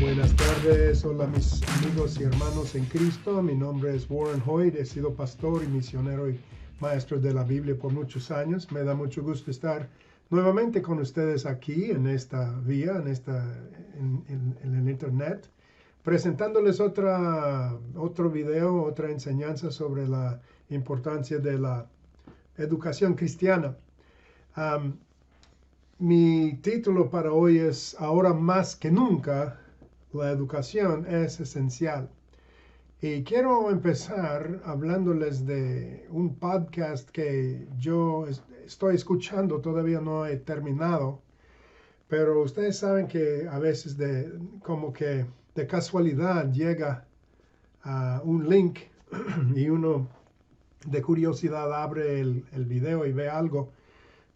Buenas tardes, hola mis amigos y hermanos en Cristo. Mi nombre es Warren Hoyt, he sido pastor y misionero y maestro de la Biblia por muchos años. Me da mucho gusto estar nuevamente con ustedes aquí en esta vía, en el internet, presentándoles otro video, otra enseñanza sobre la importancia de la educación cristiana. Mi título para hoy es Ahora más que nunca, la educación es esencial. Y quiero empezar hablándoles de un podcast que yo estoy escuchando, todavía no he terminado, pero ustedes saben que a veces como que de casualidad llega a un link y uno de curiosidad abre el video y ve algo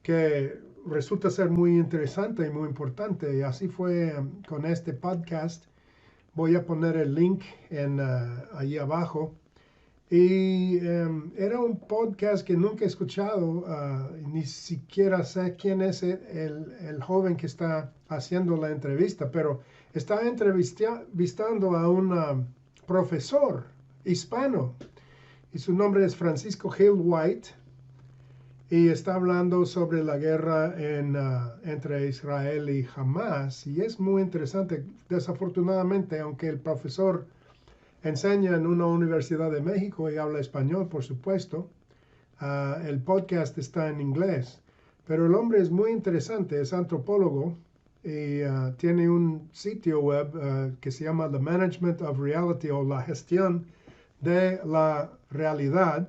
que resulta ser muy interesante y muy importante. Y así fue con este podcast. Voy a poner el link allí abajo. Y era un podcast que nunca he escuchado, ni siquiera sé quién es el joven que está haciendo la entrevista, pero está entrevistando a un profesor hispano y su nombre es Francisco Hill White. Y está hablando sobre la guerra entre Israel y Hamas. Y es muy interesante. Desafortunadamente, aunque el profesor enseña en una universidad de México y habla español, por supuesto, el podcast está en inglés. Pero el hombre es muy interesante, es antropólogo y tiene un sitio web que se llama The Management of Reality, o la gestión de la realidad.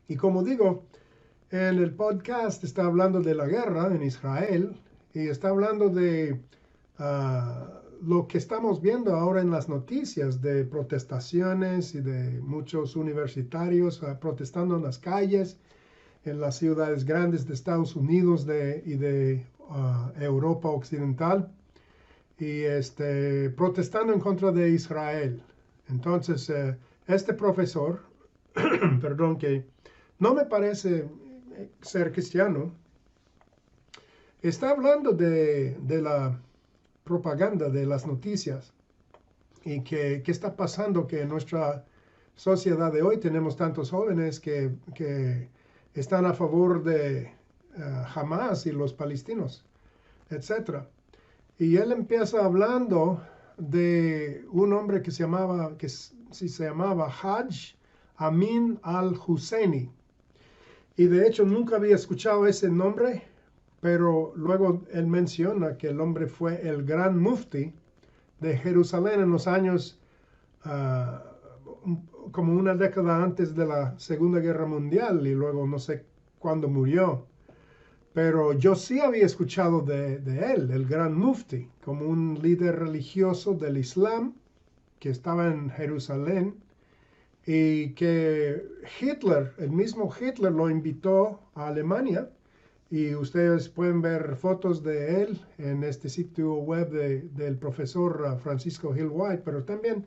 Y como digo, en el podcast está hablando de la guerra en Israel y está hablando de lo que estamos viendo ahora en las noticias de protestaciones y de muchos universitarios protestando en las calles, en las ciudades grandes de Estados Unidos y de Europa Occidental, y protestando en contra de Israel. Entonces, este profesor, perdón, que no me parece ser cristiano, está hablando de la propaganda, de las noticias, y qué está pasando, que en nuestra sociedad de hoy tenemos tantos jóvenes que están a favor de Hamas y los palestinos, etc. Y él empieza hablando de un hombre que se llamaba Hajj Amin al-Husseini. Y de hecho nunca había escuchado ese nombre, pero luego él menciona que el hombre fue el gran mufti de Jerusalén en los años como una década antes de la Segunda Guerra Mundial, y luego no sé cuándo murió. Pero yo sí había escuchado de él, el gran mufti, como un líder religioso del Islam que estaba en Jerusalén, y que Hitler, el mismo Hitler, lo invitó a Alemania, y ustedes pueden ver fotos de él en este sitio web del profesor Francisco Hill White, pero también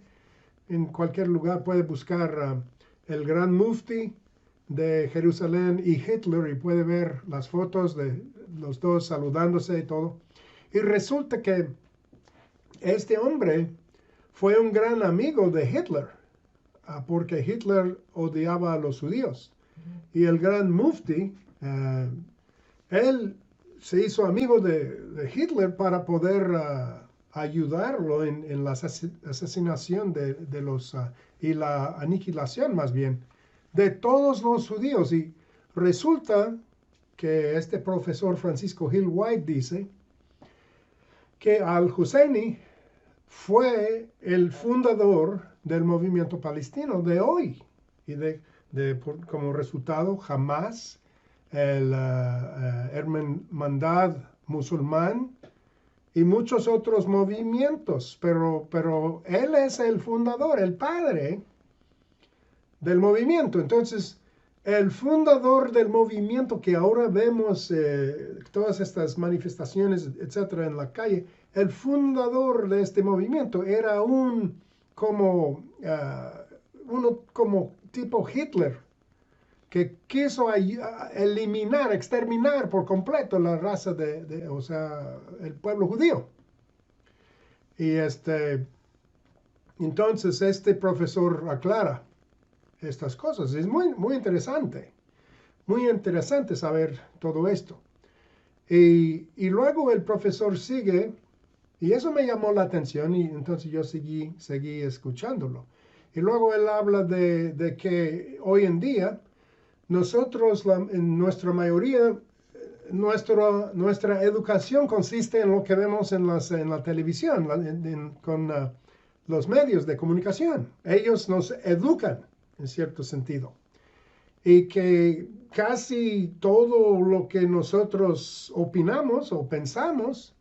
en cualquier lugar puede buscar el gran mufti de Jerusalén y Hitler, y puede ver las fotos de los dos saludándose y todo. Y resulta que este hombre fue un gran amigo de Hitler, porque Hitler odiaba a los judíos. Y el gran mufti, él se hizo amigo de Hitler para poder ayudarlo en la asesinación de los, y la aniquilación más bien, de todos los judíos. Y resulta que este profesor Francisco Hill White dice que al-Husseini fue el fundador del movimiento palestino de hoy, y como resultado Hamas, hermandad musulmán y muchos otros movimientos, pero él es el fundador, el padre del movimiento. Entonces, el fundador del movimiento que ahora vemos, todas estas manifestaciones, etcétera, en la calle, el fundador de este movimiento era uno como tipo Hitler, que quiso eliminar, exterminar por completo la raza o sea, el pueblo judío. Y entonces este profesor aclara estas cosas. Es muy interesante saber todo esto. Y luego el profesor sigue, y eso me llamó la atención, y entonces yo seguí escuchándolo. Y luego él habla de que hoy en día nosotros, en nuestra mayoría, nuestra educación consiste en lo que vemos en la televisión, con los medios de comunicación. Ellos nos educan, en cierto sentido. Y que casi todo lo que nosotros opinamos o pensamos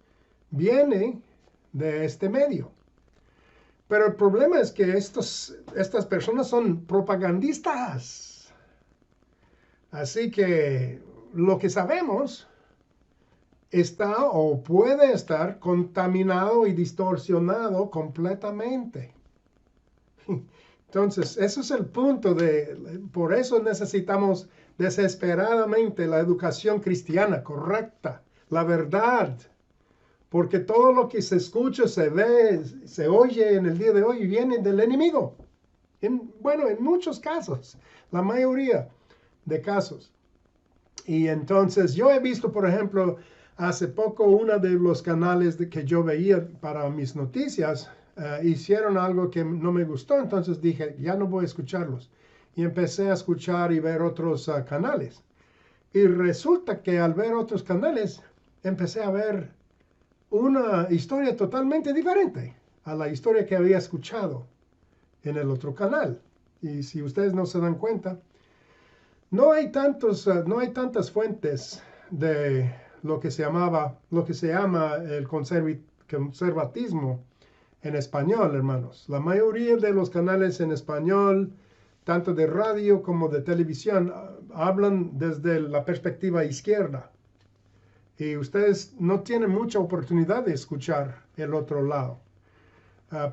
viene de este medio. Pero el problema es que estas personas son propagandistas. Así que lo que sabemos está o puede estar contaminado y distorsionado completamente. Entonces, eso es el punto por eso necesitamos desesperadamente la educación cristiana correcta, la verdad. Porque todo lo que se escucha, se ve, se oye en el día de hoy viene del enemigo. En muchos casos, la mayoría de casos. Y entonces yo he visto, por ejemplo, hace poco uno de los canales que yo veía para mis noticias, hicieron algo que no me gustó, entonces dije, ya no voy a escucharlos. Y empecé a escuchar y ver otros canales. Y resulta que al ver otros canales, empecé a ver una historia totalmente diferente a la historia que había escuchado en el otro canal. Y si ustedes no se dan cuenta, no hay tantas fuentes de lo que se llama el conservatismo en español, hermanos. La mayoría de los canales en español, tanto de radio como de televisión, hablan desde la perspectiva izquierda. Y ustedes no tienen mucha oportunidad de escuchar el otro lado.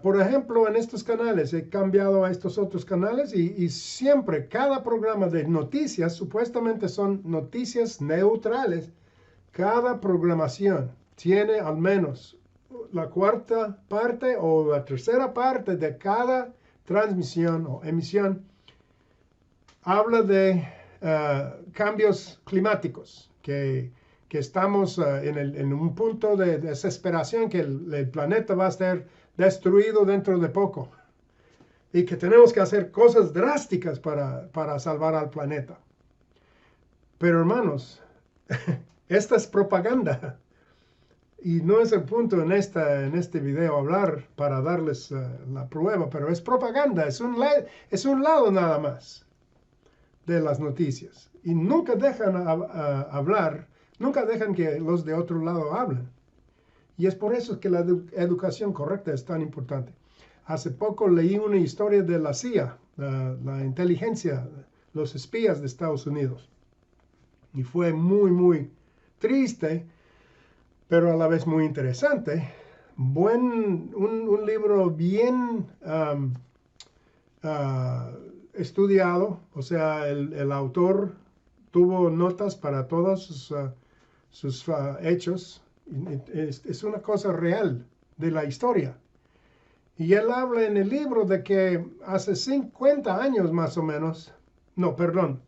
Por ejemplo, en estos canales, he cambiado a estos otros canales y siempre, cada programa de noticias, supuestamente son noticias neutrales. Cada programación tiene al menos la cuarta parte o la tercera parte de cada transmisión o emisión. Habla de cambios climáticos, que estamos en un punto de desesperación, que el planeta va a ser destruido dentro de poco y que tenemos que hacer cosas drásticas para salvar al planeta. Pero hermanos, esta es propaganda y no es el punto en este video hablar para darles la prueba, pero es propaganda, es un lado nada más de las noticias y nunca dejan hablar, nunca dejan que los de otro lado hablen. Y es por eso que la educación correcta es tan importante. Hace poco leí una historia de la CIA, la inteligencia, los espías de Estados Unidos. Y fue muy triste, pero a la vez muy interesante. Un libro bien estudiado, o sea, el autor tuvo notas para todos sus hechos. Es una cosa real de la historia. Y él habla en el libro de que hace 50 años más o menos, no, perdón,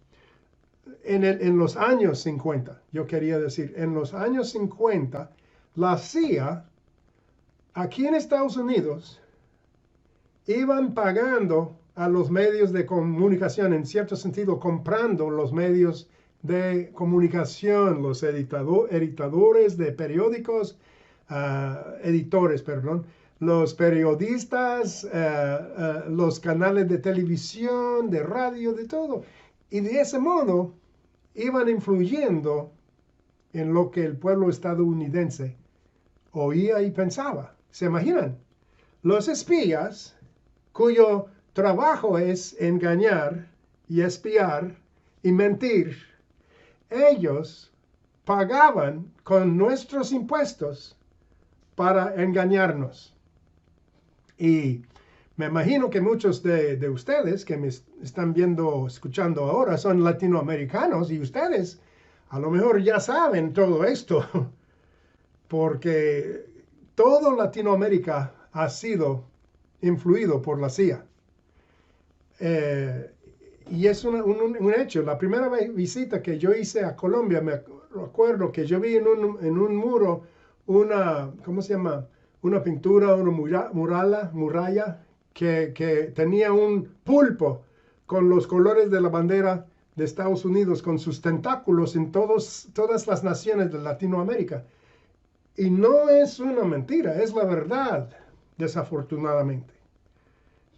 en los años 50, yo quería decir, en los años 50, la CIA, aquí en Estados Unidos, iban pagando a los medios de comunicación, en cierto sentido, comprando los medios de comunicación, los editores de periódicos, los periodistas, los canales de televisión, de radio, de todo. Y de ese modo iban influyendo en lo que el pueblo estadounidense oía y pensaba. ¿Se imaginan? Los espías, cuyo trabajo es engañar y espiar y mentir, ellos pagaban con nuestros impuestos para engañarnos. Y me imagino que muchos de ustedes que me están viendo, escuchando ahora, son latinoamericanos y ustedes a lo mejor ya saben todo esto, porque todo Latinoamérica ha sido influido por la CIA. Y es un hecho. La primera visita que yo hice a Colombia, me acuerdo que yo vi en un muro ¿cómo se llama? Una pintura, una muralla que tenía un pulpo con los colores de la bandera de Estados Unidos, con sus tentáculos en todas las naciones de Latinoamérica. Y no es una mentira, es la verdad, desafortunadamente.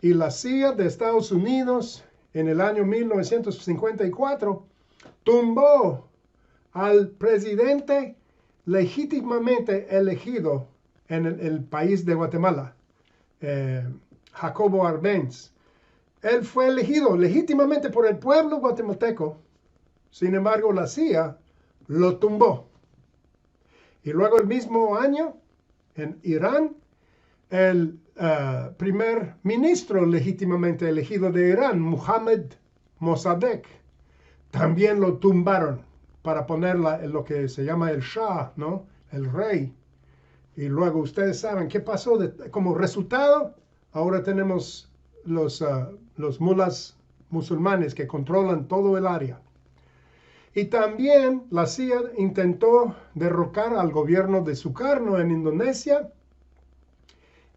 Y la CIA de Estados Unidos en el año 1954 tumbó al presidente legítimamente elegido en el país de Guatemala, Jacobo Arbenz. Él fue elegido legítimamente por el pueblo guatemalteco. Sin embargo, la CIA lo tumbó. Y luego el mismo año, en Irán, el primer ministro legítimamente elegido de Irán, Mohammad Mossadegh, también lo tumbaron para poner lo que se llama el Shah, ¿no? El rey. Y luego ustedes saben qué pasó como resultado. Ahora tenemos los mulas musulmanes que controlan todo el área. Y también la CIA intentó derrocar al gobierno de Sukarno en Indonesia.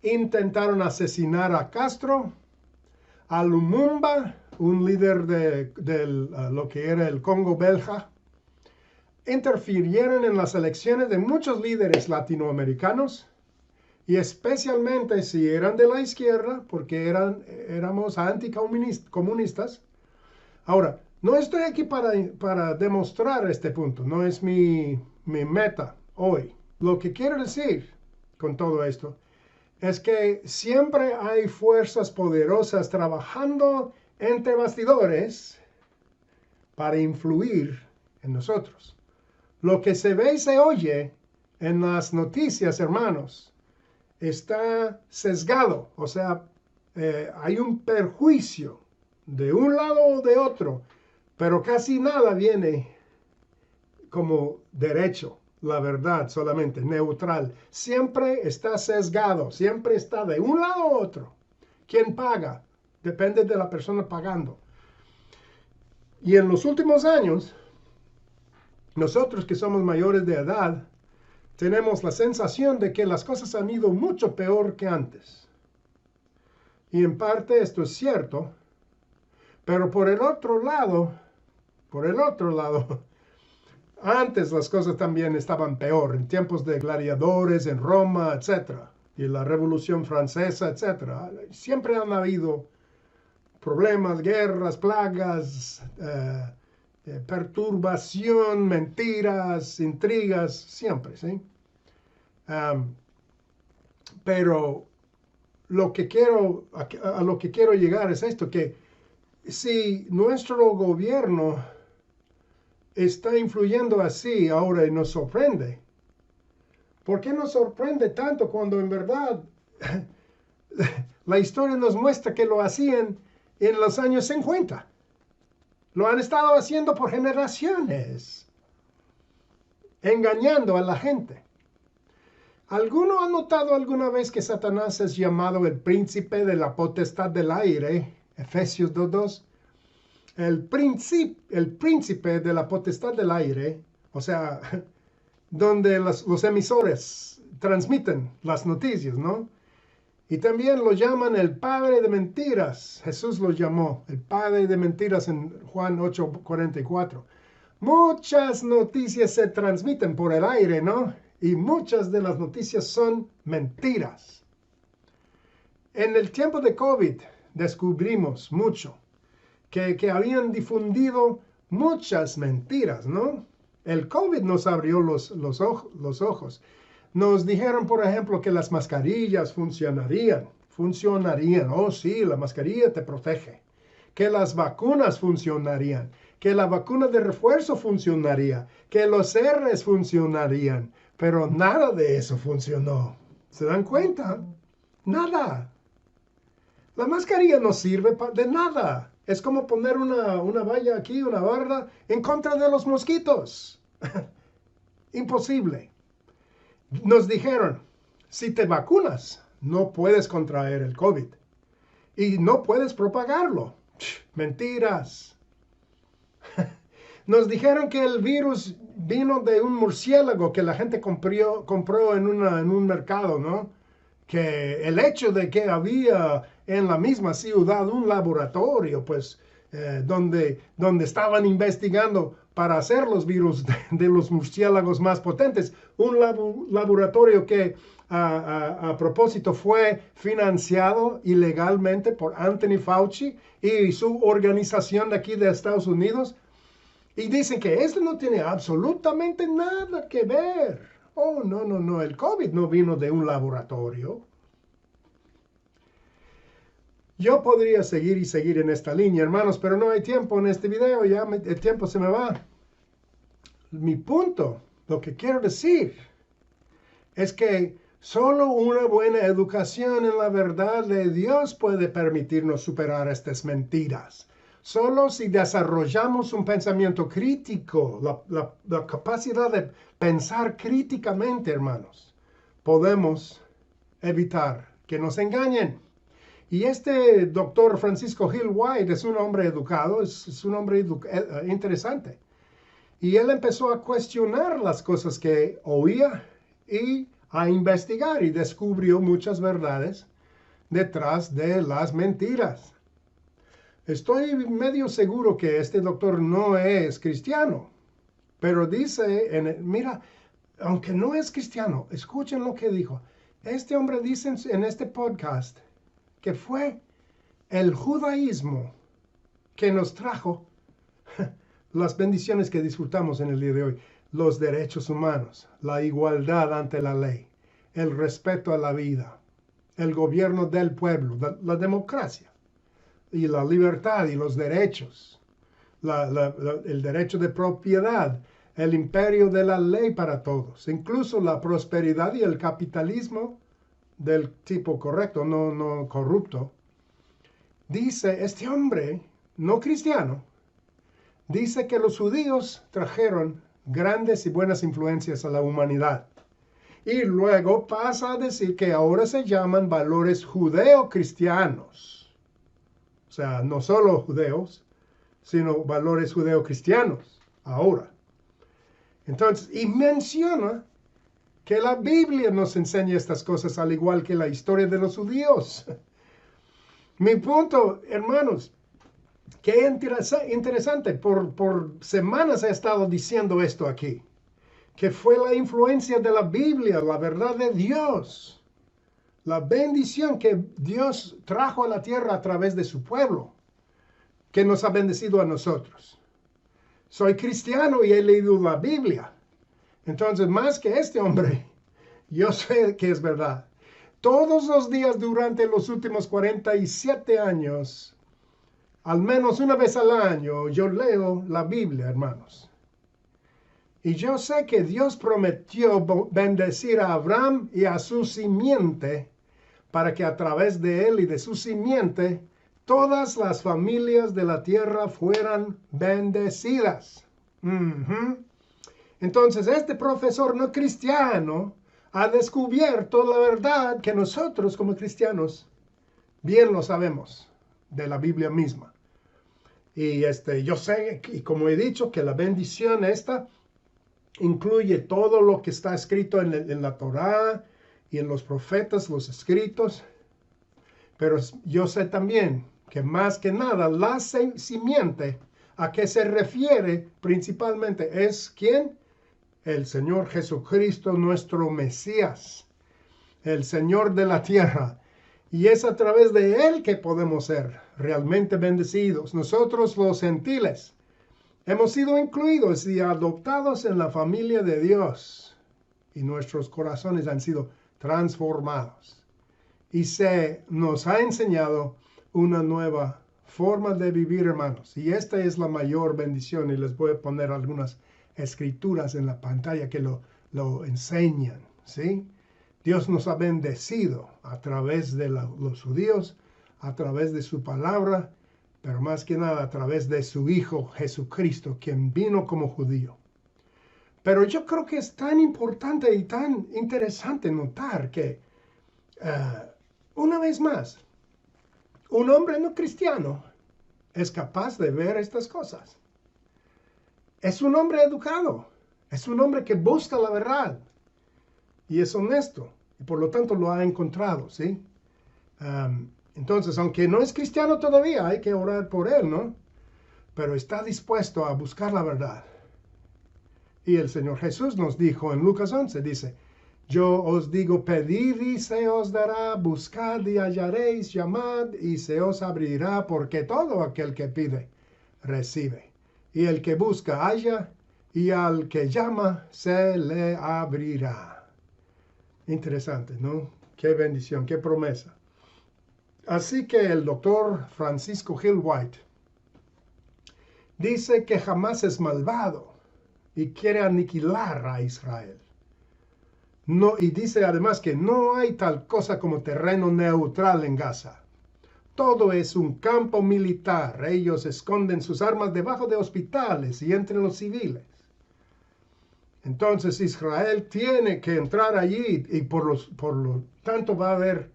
Intentaron asesinar a Castro, a Lumumba, un líder de lo que era el Congo belga. Interfirieron en las elecciones de muchos líderes latinoamericanos, y especialmente si eran de la izquierda, porque éramos anticomunistas. Ahora, no estoy aquí para demostrar este punto, no es mi meta hoy. Lo que quiero decir con todo esto es que siempre hay fuerzas poderosas trabajando entre bastidores para influir en nosotros. Lo que se ve y se oye en las noticias, hermanos, está sesgado. O sea, hay un perjuicio de un lado o de otro, pero casi nada viene como derecho, la verdad solamente, neutral. Siempre está sesgado, siempre está de un lado u otro. ¿Quién paga? Depende de la persona pagando. Y en los últimos años, nosotros que somos mayores de edad, tenemos la sensación de que las cosas han ido mucho peor que antes. Y en parte esto es cierto, pero por el otro lado, antes las cosas también estaban peor, en tiempos de gladiadores en Roma, etc. Y la Revolución Francesa, etc. Siempre han habido problemas, guerras, plagas, perturbación, mentiras, intrigas, siempre, ¿sí? Pero a lo que quiero llegar es esto, que si nuestro gobierno está influyendo así ahora y nos sorprende, ¿por qué nos sorprende tanto cuando en verdad la historia nos muestra que lo hacían en los años 50? Lo han estado haciendo por generaciones, engañando a la gente. ¿Alguno ha notado alguna vez que Satanás es llamado el príncipe de la potestad del aire? Efesios 2:2. El príncipe de la potestad del aire, o sea, donde los emisores transmiten las noticias, ¿no? Y también lo llaman el padre de mentiras. Jesús lo llamó el padre de mentiras en Juan 8:44. Muchas noticias se transmiten por el aire, ¿no? Y muchas de las noticias son mentiras. En el tiempo de COVID descubrimos mucho que habían difundido muchas mentiras, ¿no? El COVID nos abrió los ojos. Nos dijeron, por ejemplo, que las mascarillas funcionarían. Oh, sí, la mascarilla te protege. Que las vacunas funcionarían. Que la vacuna de refuerzo funcionaría. Que los R's funcionarían. Pero nada de eso funcionó. ¿Se dan cuenta? Nada. La mascarilla no sirve de nada. Es como poner una valla aquí, una barra, en contra de los mosquitos. Imposible. Nos dijeron, si te vacunas, no puedes contraer el COVID y no puedes propagarlo. Mentiras. Nos dijeron que el virus vino de un murciélago que la gente compró en un mercado, ¿no? Que el hecho de que había en la misma ciudad un laboratorio, pues, donde estaban investigando para hacer los virus de los murciélagos más potentes, un laboratorio que a propósito fue financiado ilegalmente por Anthony Fauci y su organización de aquí de Estados Unidos, y dicen que esto no tiene absolutamente nada que ver. Oh, no, no, no, el COVID no vino de un laboratorio. Yo podría seguir y seguir en esta línea, hermanos, pero no hay tiempo en este video, ya el tiempo se me va. Mi punto, lo que quiero decir, es que solo una buena educación en la verdad de Dios puede permitirnos superar estas mentiras. Solo si desarrollamos un pensamiento crítico, la capacidad de pensar críticamente, hermanos, podemos evitar que nos engañen. Y este doctor Francisco Hill White es un hombre educado, es un hombre interesante. Y él empezó a cuestionar las cosas que oía y a investigar y descubrió muchas verdades detrás de las mentiras. Estoy medio seguro que este doctor no es cristiano, pero dice, mira, aunque no es cristiano, escuchen lo que dijo. Este hombre dice en este podcast que fue el judaísmo que nos trajo las bendiciones que disfrutamos en el día de hoy, los derechos humanos, la igualdad ante la ley, el respeto a la vida, el gobierno del pueblo, la democracia y la libertad y los derechos, el derecho de propiedad, el imperio de la ley para todos, incluso la prosperidad y el capitalismo del tipo correcto, no corrupto. Dice este hombre, no cristiano, dice que los judíos trajeron grandes y buenas influencias a la humanidad. Y luego pasa a decir que ahora se llaman valores judeo-cristianos. O sea, no solo judeos, sino valores judeo-cristianos ahora. Entonces, y menciona que la Biblia nos enseña estas cosas al igual que la historia de los judíos. Mi punto, hermanos, qué interesante, por semanas he estado diciendo esto aquí, que fue la influencia de la Biblia, la verdad de Dios, la bendición que Dios trajo a la tierra a través de su pueblo, que nos ha bendecido a nosotros. Soy cristiano y he leído la Biblia. Entonces, más que este hombre, yo sé que es verdad. Todos los días durante los últimos 47 años, al menos una vez al año, yo leo la Biblia, hermanos. Y yo sé que Dios prometió bendecir a Abraham y a su simiente, para que a través de él y de su simiente, todas las familias de la tierra fueran bendecidas. Entonces, este profesor no cristiano ha descubierto la verdad que nosotros como cristianos bien lo sabemos de la Biblia misma. Y yo sé, y como he dicho, que la bendición esta incluye todo lo que está escrito en la Torá y en los profetas, los escritos. Pero yo sé también que más que nada la simiente a que se refiere principalmente es ¿quién? El Señor Jesucristo, nuestro Mesías, el Señor de la tierra. Y es a través de Él que podemos ser realmente bendecidos. Nosotros los gentiles hemos sido incluidos y adoptados en la familia de Dios. Y nuestros corazones han sido transformados. Y se nos ha enseñado una nueva forma de vivir, hermanos. Y esta es la mayor bendición. Y les voy a poner algunas escrituras en la pantalla que lo enseñan, ¿sí? Dios nos ha bendecido a través de los judíos, a través de su palabra, pero más que nada a través de su Hijo Jesucristo, quien vino como judío. Pero yo creo que es tan importante y tan interesante notar que Una vez más, un hombre no cristiano es capaz de ver estas cosas. Es un hombre educado, es un hombre que busca la verdad y es honesto y por lo tanto lo ha encontrado, ¿sí? Entonces, aunque no es cristiano todavía, hay que orar por él, ¿no? Pero está dispuesto a buscar la verdad. Y el Señor Jesús nos dijo en Lucas 11, dice, yo os digo, pedid y se os dará, buscad y hallaréis, llamad y se os abrirá, porque todo aquel que pide, recibe. Y el que busca, halla, y al que llama, se le abrirá. Interesante, ¿no? Qué bendición, qué promesa. Así que el doctor Francisco Hill White dice que jamás es malvado y quiere aniquilar a Israel. No, y dice además que no hay tal cosa como terreno neutral en Gaza. Todo es un campo militar. Ellos esconden sus armas debajo de hospitales y entre los civiles. Entonces Israel tiene que entrar allí y por lo tanto va a haber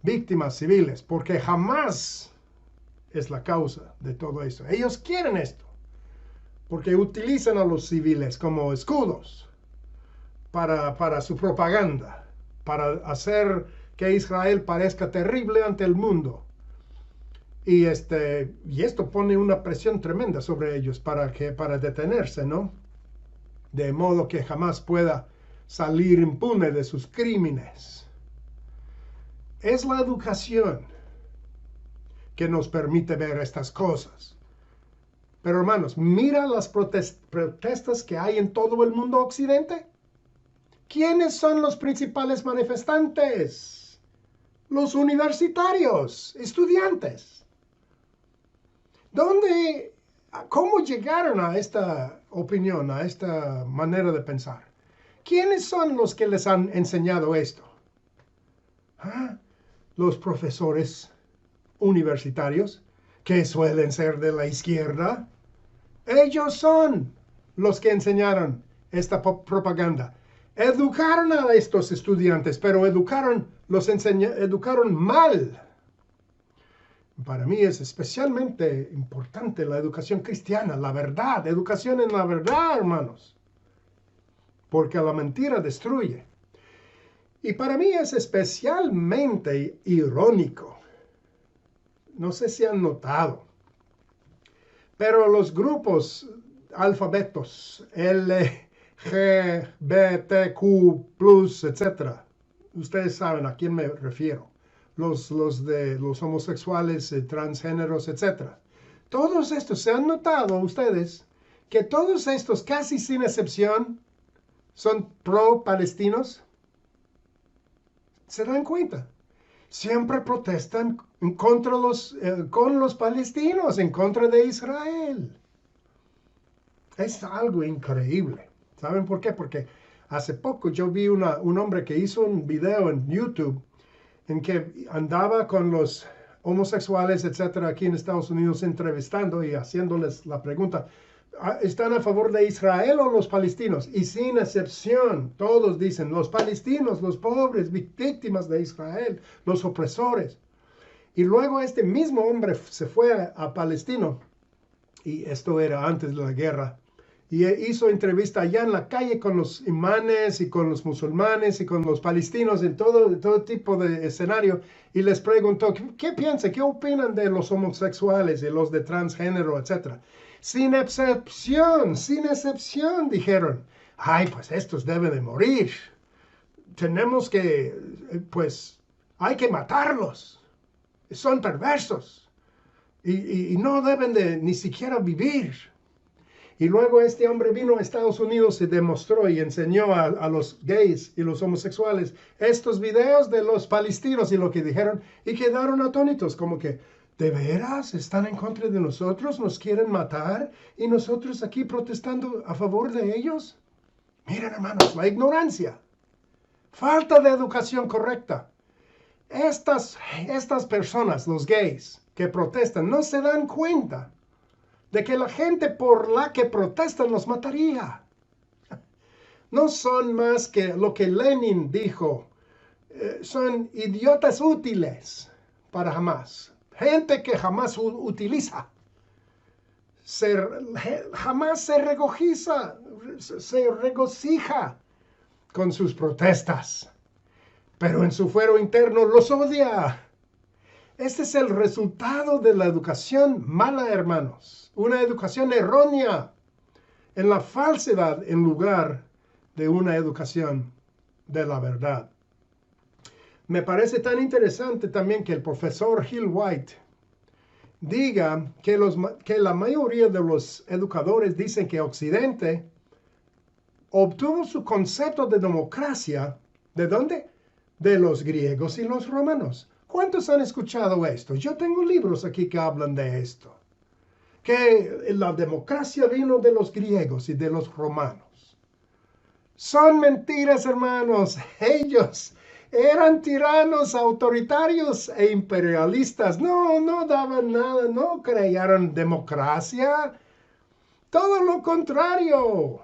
víctimas civiles, porque jamás es la causa de todo eso. Ellos quieren esto, porque utilizan a los civiles como escudos para su propaganda, para hacer que Israel parezca terrible ante el mundo. Y esto pone una presión tremenda sobre ellos para detenerse, ¿no? De modo que jamás pueda salir impune de sus crímenes. Es la educación que nos permite ver estas cosas. Pero hermanos, mira las protestas que hay en todo el mundo occidente. ¿Quiénes son los principales manifestantes? Los universitarios, estudiantes. ¿Cómo llegaron a esta opinión, a esta manera de pensar? ¿Quiénes son los que les han enseñado esto? ¿Ah? Los profesores universitarios, que suelen ser de la izquierda. Ellos son los que enseñaron esta propaganda. Educaron a estos estudiantes, pero educaron mal. Para mí es especialmente importante la educación cristiana, la verdad, educación en la verdad, hermanos, porque la mentira destruye. Y para mí es especialmente irónico. No sé si han notado, pero los grupos alfabetos LGBTQ+, etc. Ustedes saben a quién me refiero. Los homosexuales, transgéneros, etc. Todos estos, ¿se han notado ustedes que todos estos, casi sin excepción, son pro-palestinos? ¿Se dan cuenta? Siempre protestan con los palestinos, en contra de Israel. Es algo increíble. ¿Saben por qué? Porque hace poco yo vi un hombre que hizo un video en YouTube en que andaba con los homosexuales, etcétera, aquí en Estados Unidos entrevistando y haciéndoles la pregunta, ¿están a favor de Israel o los palestinos? Y sin excepción, todos dicen, los palestinos, los pobres, víctimas de Israel, los opresores. Y luego este mismo hombre se fue a Palestina, y esto era antes de la guerra, y hizo entrevista allá en la calle con los imanes y con los musulmanes y con los palestinos en todo tipo de escenario, y les preguntó, ¿qué piensan? ¿Qué opinan de los homosexuales y los de transgénero, etcétera? Sin excepción, dijeron, ay, pues estos deben de morir. Tenemos que, pues, hay que matarlos. Son perversos. Y no deben de ni siquiera vivir. Y luego este hombre vino a Estados Unidos y demostró y enseñó a los gays y los homosexuales estos videos de los palestinos y lo que dijeron, y quedaron atónitos, como que, ¿de veras están en contra de nosotros? ¿Nos quieren matar? ¿Y nosotros aquí protestando a favor de ellos? Miren, hermanos, la ignorancia. Falta de educación correcta. Estas personas, los gays, que protestan, no se dan cuenta de que la gente por la que protestan los mataría. No son más que lo que Lenin dijo son idiotas útiles para jamás. Gente que jamás utiliza. Jamás se regocija con sus protestas, pero en su fuero interno los odia. Este es el resultado de la educación mala, hermanos. Una educación errónea en la falsedad en lugar de una educación de la verdad. Me parece tan interesante también que el profesor Hill White diga que la mayoría de los educadores dicen que Occidente obtuvo su concepto de democracia, ¿de dónde? De los griegos y los romanos. ¿Cuántos han escuchado esto? Yo tengo libros aquí que hablan de esto. Que la democracia vino de los griegos y de los romanos. Son mentiras, hermanos. Ellos eran tiranos, autoritarios e imperialistas. No daban nada, no crearon democracia. Todo lo contrario.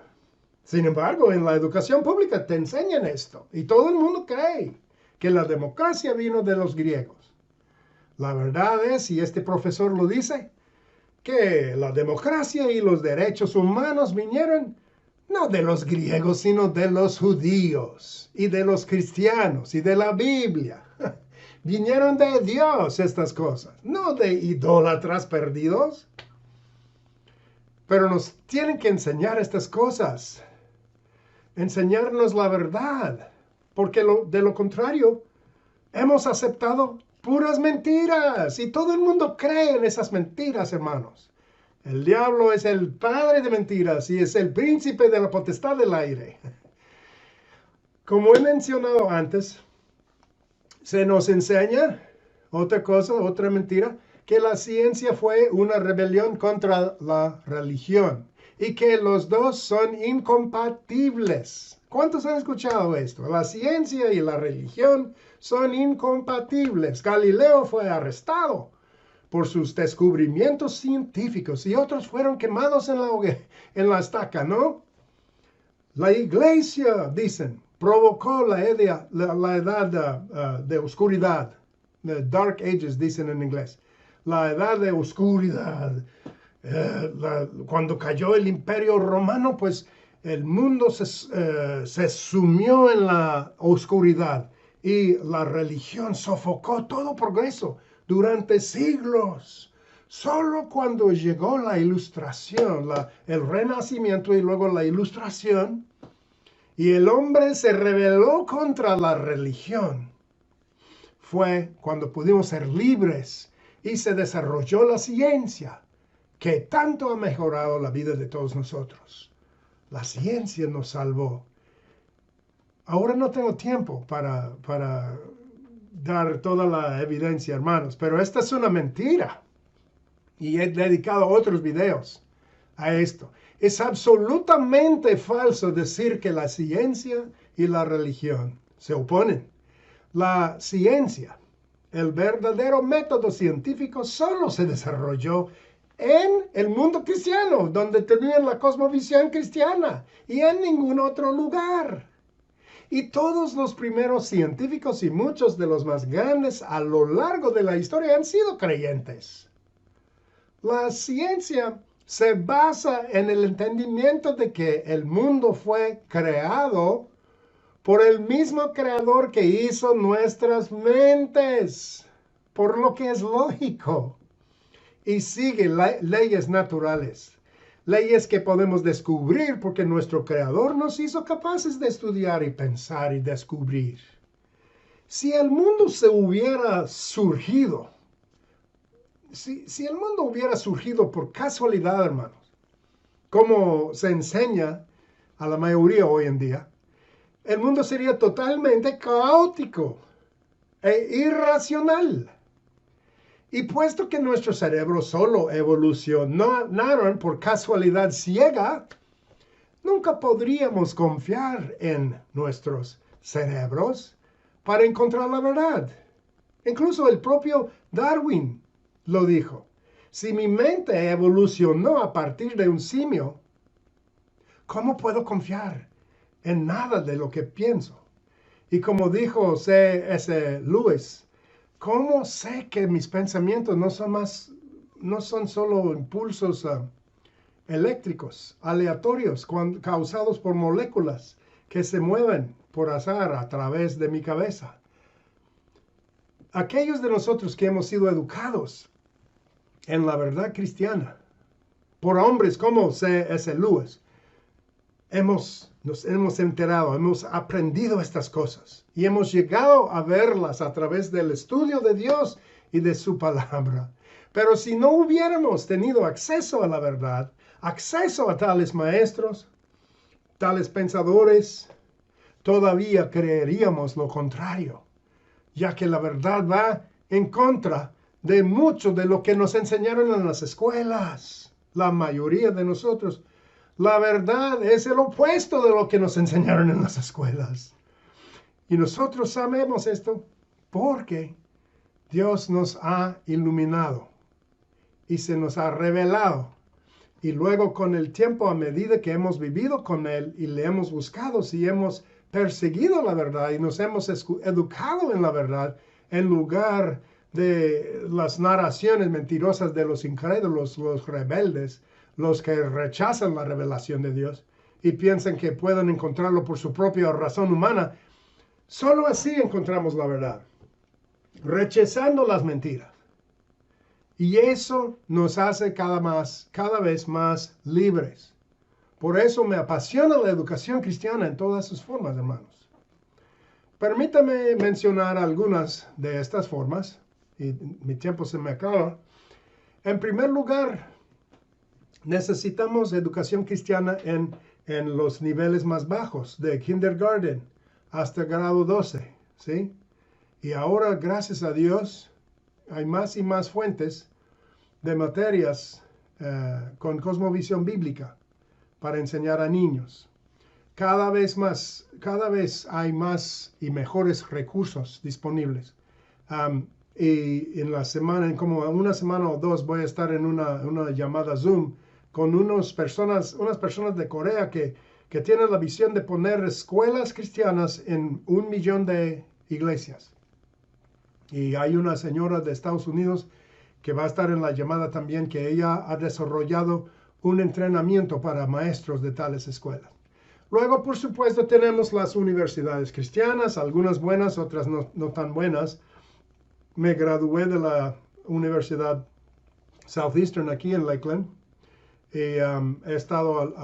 Sin embargo, en la educación pública te enseñan esto. Y todo el mundo cree que la democracia vino de los griegos. La verdad es, y este profesor lo dice, que la democracia y los derechos humanos vinieron no de los griegos, sino de los judíos y de los cristianos y de la Biblia. Vinieron de Dios estas cosas, no de idólatras perdidos. Pero nos tienen que enseñar estas cosas, enseñarnos la verdad, porque de lo contrario, hemos aceptado puras mentiras y todo el mundo cree en esas mentiras, hermanos. El diablo es el padre de mentiras y es el príncipe de la potestad del aire. Como he mencionado antes, se nos enseña otra cosa, otra mentira, que la ciencia fue una rebelión contra la religión y que los dos son incompatibles. ¿Cuántos han escuchado esto? La ciencia y la religión son incompatibles. Galileo fue arrestado por sus descubrimientos científicos y otros fueron quemados en la estaca, ¿no? La iglesia, dicen, provocó la edad de oscuridad. The Dark Ages, dicen en inglés. La edad de oscuridad. Cuando cayó el Imperio Romano, pues el mundo se sumió en la oscuridad y la religión sofocó todo progreso durante siglos. Solo cuando llegó la Ilustración, el Renacimiento y luego la Ilustración, y el hombre se rebeló contra la religión, fue cuando pudimos ser libres y se desarrolló la ciencia, que tanto ha mejorado la vida de todos nosotros. La ciencia nos salvó. Ahora no tengo tiempo para dar toda la evidencia, hermanos, pero esta es una mentira. Y he dedicado otros videos a esto. Es absolutamente falso decir que la ciencia y la religión se oponen. La ciencia, el verdadero método científico, solo se desarrolló en el mundo cristiano, donde tenían la cosmovisión cristiana, y en ningún otro lugar. Y todos los primeros científicos y muchos de los más grandes a lo largo de la historia han sido creyentes. La ciencia se basa en el entendimiento de que el mundo fue creado por el mismo creador que hizo nuestras mentes, por lo que es lógico. Y sigue leyes naturales, leyes que podemos descubrir porque nuestro creador nos hizo capaces de estudiar y pensar y descubrir. Si el mundo se hubiera surgido, si el mundo hubiera surgido por casualidad, hermanos, como se enseña a la mayoría hoy en día, el mundo sería totalmente caótico e irracional. Y puesto que nuestros cerebros solo evolucionaron por casualidad ciega, nunca podríamos confiar en nuestros cerebros para encontrar la verdad. Incluso el propio Darwin lo dijo. Si mi mente evolucionó a partir de un simio, ¿cómo puedo confiar en nada de lo que pienso? Y como dijo C.S. Lewis, ¿cómo sé que mis pensamientos no son solo impulsos eléctricos, aleatorios, causados por moléculas que se mueven por azar a través de mi cabeza? Aquellos de nosotros que hemos sido educados en la verdad cristiana por hombres como C.S. Lewis, nos hemos enterado, hemos aprendido estas cosas y hemos llegado a verlas a través del estudio de Dios y de su palabra. Pero si no hubiéramos tenido acceso a la verdad, acceso a tales maestros, tales pensadores, todavía creeríamos lo contrario, ya que la verdad va en contra de mucho de lo que nos enseñaron en las escuelas. La mayoría de nosotros, la verdad es el opuesto de lo que nos enseñaron en las escuelas. Y nosotros sabemos esto porque Dios nos ha iluminado y se nos ha revelado. Y luego con el tiempo, a medida que hemos vivido con Él y le hemos buscado, si hemos perseguido la verdad y nos hemos educado en la verdad, en lugar de las narraciones mentirosas de los incrédulos, los rebeldes, los que rechazan la revelación de Dios y piensan que pueden encontrarlo por su propia razón humana, solo así encontramos la verdad, rechazando las mentiras. Y eso nos hace cada vez más libres. Por eso me apasiona la educación cristiana en todas sus formas, hermanos. Permítame mencionar algunas de estas formas, y mi tiempo se me acaba. En primer lugar, necesitamos educación cristiana en los niveles más bajos, de kindergarten hasta grado 12, ¿sí? Y ahora, gracias a Dios, hay más y más fuentes de materias con cosmovisión bíblica para enseñar a niños. Cada vez hay más y mejores recursos disponibles. Y en como una semana o dos, voy a estar en una llamada Zoom con unas personas de Corea que tienen la visión de poner escuelas cristianas en 1 millón de iglesias. Y hay una señora de Estados Unidos que va a estar en la llamada también, que ella ha desarrollado un entrenamiento para maestros de tales escuelas. Luego, por supuesto, tenemos las universidades cristianas, algunas buenas, otras no tan buenas. Me gradué de la Universidad Southeastern aquí en Lakeland y he estado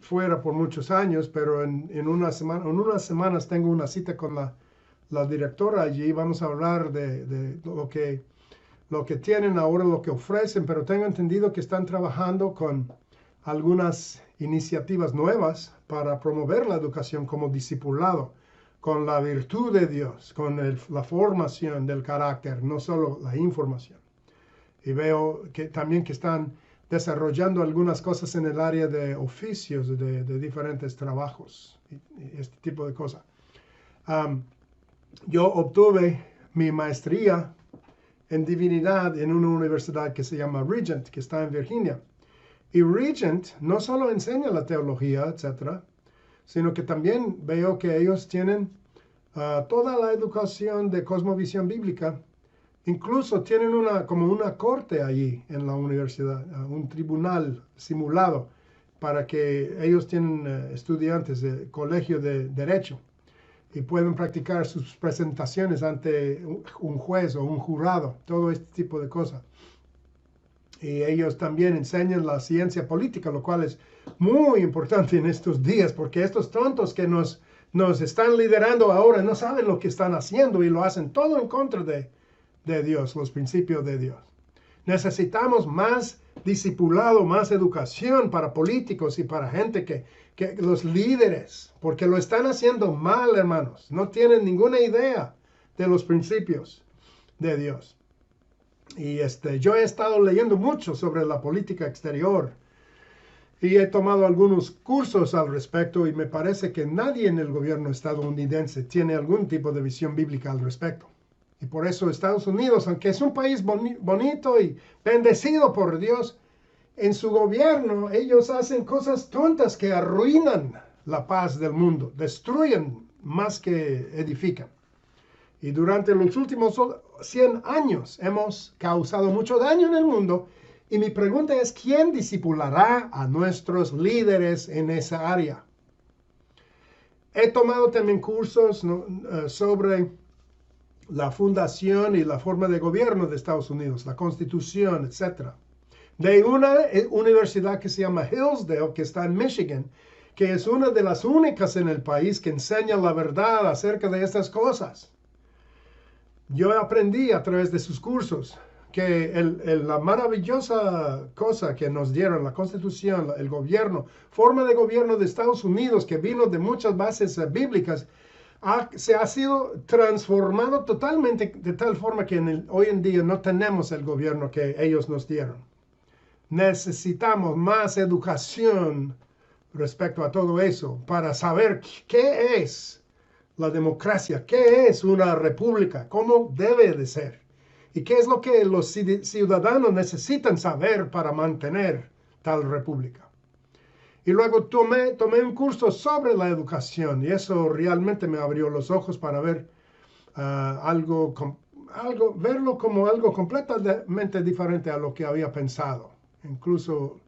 fuera por muchos años, pero en unas semanas tengo una cita con la directora allí. Vamos a hablar de lo que tienen ahora, lo que ofrecen, pero tengo entendido que están trabajando con algunas iniciativas nuevas para promover la educación como discipulado, con la virtud de Dios, con la formación del carácter, no solo la información. Y veo que también que están desarrollando algunas cosas en el área de oficios, de diferentes trabajos, y este tipo de cosas. Yo obtuve mi maestría en divinidad en una universidad que se llama Regent, que está en Virginia. Y Regent no solo enseña la teología, etcétera, sino que también veo que ellos tienen toda la educación de cosmovisión bíblica. Incluso tienen como una corte allí en la universidad, un tribunal simulado para que ellos tienen estudiantes de colegio de derecho y pueden practicar sus presentaciones ante un juez o un jurado, todo este tipo de cosas. Y ellos también enseñan la ciencia política, lo cual es muy importante en estos días, porque estos tontos que nos están liderando ahora no saben lo que están haciendo y lo hacen todo en contra de Dios, los principios de Dios. Necesitamos más discipulado, más educación para políticos y para gente que los líderes, porque lo están haciendo mal, hermanos. No tienen ninguna idea de los principios de Dios. Y yo he estado leyendo mucho sobre la política exterior y he tomado algunos cursos al respecto y me parece que nadie en el gobierno estadounidense tiene algún tipo de visión bíblica al respecto. Y por eso Estados Unidos, aunque es un país bonito y bendecido por Dios, en su gobierno ellos hacen cosas tontas que arruinan la paz del mundo, destruyen más que edifican. Y durante los últimos 100 años hemos causado mucho daño en el mundo. Y mi pregunta es, ¿quién discipulará a nuestros líderes en esa área? He tomado también cursos sobre la fundación y la forma de gobierno de Estados Unidos, la Constitución, etc. De una universidad que se llama Hillsdale, que está en Michigan, que es una de las únicas en el país que enseña la verdad acerca de estas cosas. Yo aprendí a través de sus cursos que la maravillosa cosa que nos dieron, la Constitución, el gobierno, forma de gobierno de Estados Unidos, que vino de muchas bases bíblicas, se ha sido transformado totalmente de tal forma que hoy en día no tenemos el gobierno que ellos nos dieron. Necesitamos más educación respecto a todo eso para saber qué es la democracia, qué es una república, cómo debe de ser y qué es lo que los ciudadanos necesitan saber para mantener tal república. Y luego tomé un curso sobre la educación y eso realmente me abrió los ojos para ver verlo como algo completamente diferente a lo que había pensado. Incluso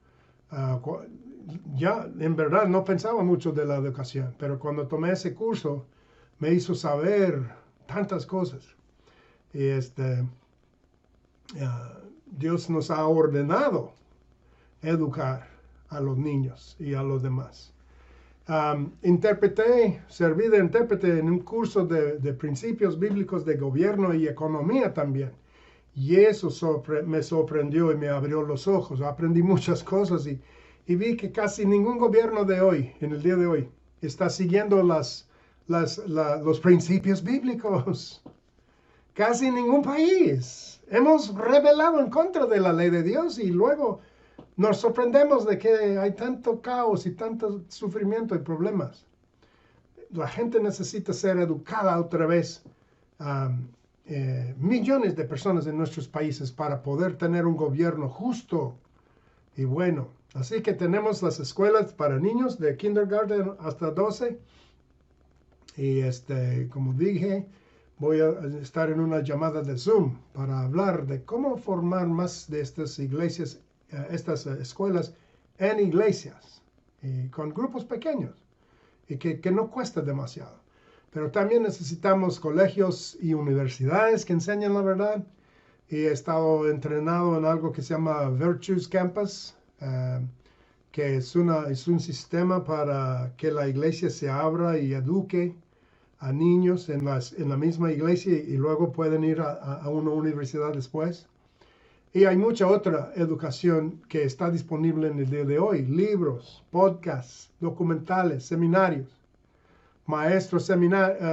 ya en verdad no pensaba mucho de la educación, pero cuando tomé ese curso me hizo saber tantas cosas. Y Dios nos ha ordenado educar a los niños y a los demás. Serví de intérprete en un curso de principios bíblicos de gobierno y economía también. Y eso me sorprendió y me abrió los ojos. Aprendí muchas cosas y vi que casi ningún gobierno de hoy, en el día de hoy, está siguiendo los principios bíblicos. Casi ningún país. Hemos rebelado en contra de la ley de Dios y luego nos sorprendemos de que hay tanto caos y tanto sufrimiento y problemas. La gente necesita ser educada otra vez. Millones de personas en nuestros países para poder tener un gobierno justo y bueno. Así que tenemos las escuelas para niños de kindergarten hasta 12. Y como dije, voy a estar en una llamada de Zoom para hablar de cómo formar más de estas iglesias, estas escuelas en iglesias, y con grupos pequeños, y que no cuesta demasiado. Pero también necesitamos colegios y universidades que enseñen la verdad. Y he estado entrenado en algo que se llama Virtues Campus, que es un sistema para que la iglesia se abra y eduque a niños en la misma iglesia y luego pueden ir a una universidad después. Y hay mucha otra educación que está disponible en el día de hoy. Libros, podcasts, documentales, seminarios. Maestros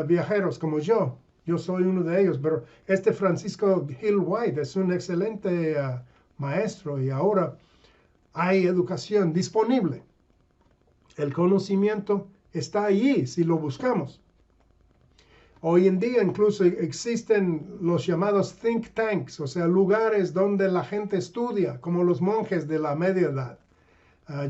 viajeros como yo. Yo soy uno de ellos, pero Francisco Hill White es un excelente maestro y ahora hay educación disponible. El conocimiento está allí si lo buscamos. Hoy en día incluso existen los llamados think tanks, o sea, lugares donde la gente estudia, como los monjes de la media edad.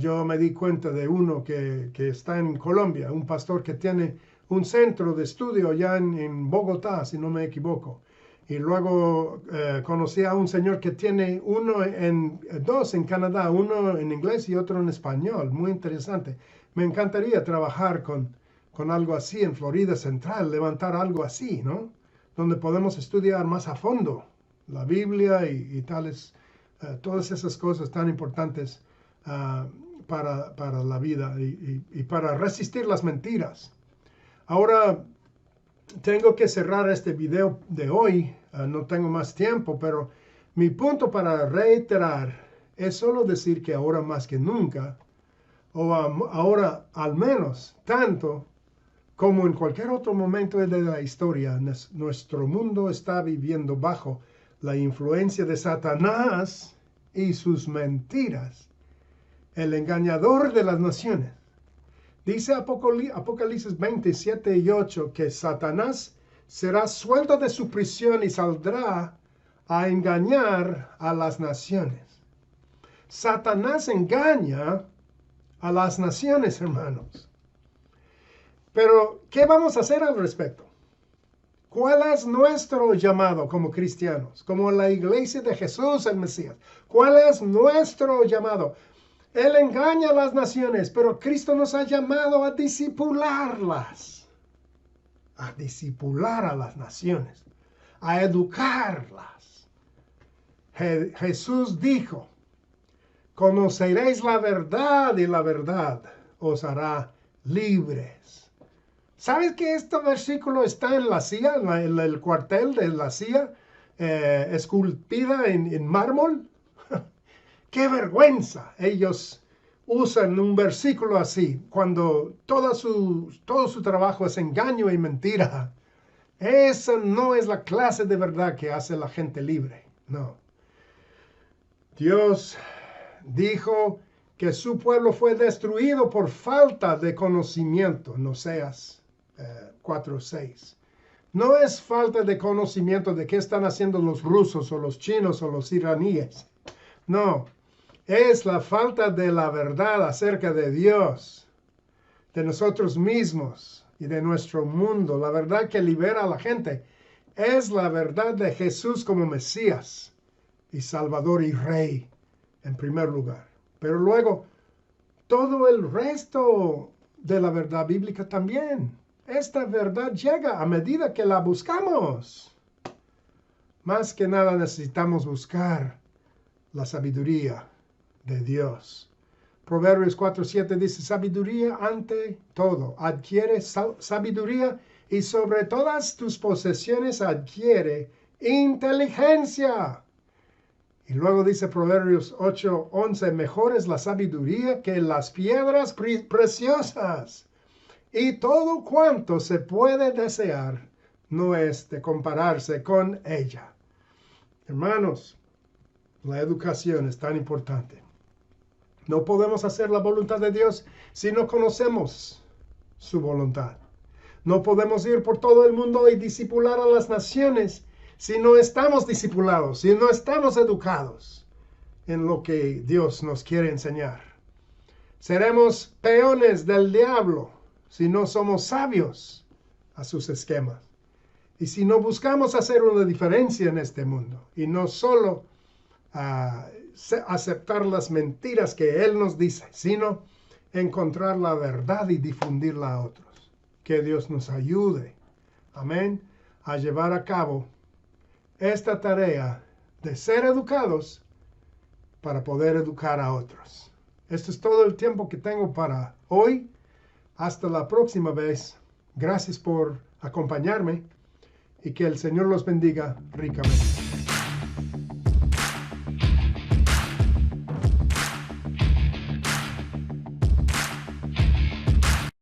Yo me di cuenta de uno que está en Colombia, un pastor que tiene un centro de estudio allá en Bogotá, si no me equivoco. Y luego conocí a un señor que tiene dos en Canadá, uno en inglés y otro en español. Muy interesante. Me encantaría trabajar con algo así en Florida Central, levantar algo así, ¿no? Donde podemos estudiar más a fondo la Biblia y todas esas cosas tan importantes para la vida y para resistir las mentiras. Ahora tengo que cerrar este video de hoy, no tengo más tiempo, pero mi punto para reiterar es solo decir que ahora más que nunca, o ahora al menos tanto, como en cualquier otro momento de la historia, nuestro mundo está viviendo bajo la influencia de Satanás y sus mentiras, el engañador de las naciones. Dice Apocalipsis 27 y 8 que Satanás será suelto de su prisión y saldrá a engañar a las naciones. Satanás engaña a las naciones, hermanos. Pero, ¿qué vamos a hacer al respecto? ¿Cuál es nuestro llamado como cristianos, como la iglesia de Jesús el Mesías? ¿Cuál es nuestro llamado? Él engaña a las naciones, pero Cristo nos ha llamado a discipularlas, a discipular a las naciones, a educarlas. Jesús dijo, conoceréis la verdad y la verdad os hará libres. ¿Sabes que este versículo está en la CIA, en el cuartel de la CIA, esculpida en mármol? ¡Qué vergüenza! Ellos usan un versículo así, cuando todo su trabajo es engaño y mentira. Esa no es la clase de verdad que hace la gente libre, no. Dios dijo que su pueblo fue destruido por falta de conocimiento, en Oseas 4:6. No es falta de conocimiento de qué están haciendo los rusos o los chinos o los iraníes. No, es la falta de la verdad acerca de Dios, de nosotros mismos y de nuestro mundo. La verdad que libera a la gente es la verdad de Jesús como Mesías y Salvador y Rey en primer lugar. Pero luego, todo el resto de la verdad bíblica también. Esta verdad llega a medida que la buscamos. Más que nada necesitamos buscar la sabiduría de Dios. Proverbios 4:7 dice, sabiduría ante todo. Adquiere sabiduría y sobre todas tus posesiones adquiere inteligencia. Y luego dice Proverbios 8:11, mejor es la sabiduría que las piedras preciosas. Y todo cuanto se puede desear no es de compararse con ella. Hermanos, la educación es tan importante. No podemos hacer la voluntad de Dios si no conocemos su voluntad. No podemos ir por todo el mundo y discipular a las naciones si no estamos discipulados, si no estamos educados en lo que Dios nos quiere enseñar. Seremos peones del diablo si no somos sabios a sus esquemas. Y si no buscamos hacer una diferencia en este mundo y no solo aceptar las mentiras que Él nos dice, sino encontrar la verdad y difundirla a otros. Que Dios nos ayude, amén, a llevar a cabo esta tarea de ser educados para poder educar a otros. Esto es todo el tiempo que tengo para hoy. Hasta la próxima vez. Gracias por acompañarme y que el Señor los bendiga ricamente.